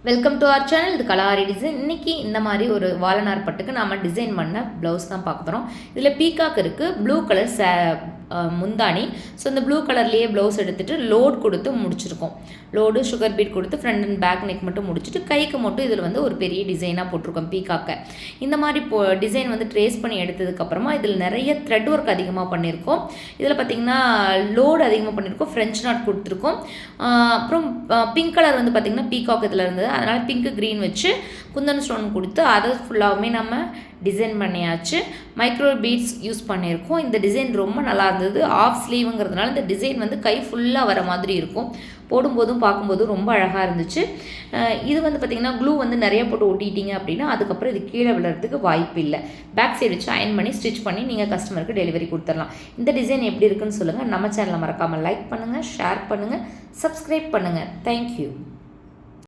Welcome to our channel. இது கலாரி design. இன்றைக்கி இந்த மாதிரி ஒரு வாழநார் பட்டுக்கு நாம் டிசைன் பண்ண ப்ளவுஸ் தான் பார்க்க போகிறோம். இதில் பீகாக் இருக்குது, ப்ளூ கலர் முந்தானி. ஸோ இந்த ப்ளூ கலர்லேயே ப்ளவுஸ் எடுத்துகிட்டு லோட் கொடுத்து முடிச்சிருக்கோம். லோடு சுகர் பீட் கொடுத்து ஃப்ரண்ட் அண்ட் பேக் நெக் மட்டும் முடிச்சுட்டு கைக்கு மட்டும் இதில் வந்து ஒரு பெரிய டிசைனாக போட்டிருக்கோம் பீகாக்கை. இந்த மாதிரி டிசைன் வந்து ட்ரேஸ் பண்ணி எடுத்ததுக்கப்புறமா இதில் நிறைய த்ரெட் ஒர்க் அதிகமாக பண்ணியிருக்கோம். இதில் பார்த்திங்கன்னா லோடு அதிகமாக பண்ணியிருக்கோம், ஃப்ரெஞ்ச் நாட் கொடுத்துருக்கோம். அப்புறம் பிங்க் கலர் வந்து பார்த்திங்கன்னா பீகாக் இதில் இருந்தது, அதனால் பிங்க்கு க்ரீன் வச்சு குந்தன் ஸ்டோன் கொடுத்து அதை ஃபுல்லாகவுமே நம்ம டிசைன் பண்ணியாச்சு. மைக்ரோ பீட்ஸ் யூஸ் பண்ணியிருக்கோம். இந்த டிசைன் ரொம்ப நல்லா இருந்தது. ஆஃப் ஸ்லீவுங்கிறதுனால இந்த டிசைன் வந்து கை ஃபுல்லாக வர மாதிரி இருக்கும். போடும்போதும் பார்க்கும்போதும் ரொம்ப அழகாக இருந்துச்சு. இது வந்து பார்த்திங்கன்னா க்ளூ வந்து நிறைய போட்டு ஒட்டிட்டீங்க அப்படின்னா அதுக்கப்புறம் இது கீழே விழுறதுக்கு வாய்ப்பு இல்லை. பேக் சைடு வச்சு அயன் பண்ணி ஸ்டிச் பண்ணி நீங்கள் கஸ்டமருக்கு டெலிவரி கொடுத்துடலாம். இந்த டிசைன் எப்படி இருக்குன்னு சொல்லுங்கள். நம்ம சேனலை மறக்காமல் லைக் பண்ணுங்கள், ஷேர் பண்ணுங்கள், சப்ஸ்கிரைப் பண்ணுங்கள். தேங்க்யூ.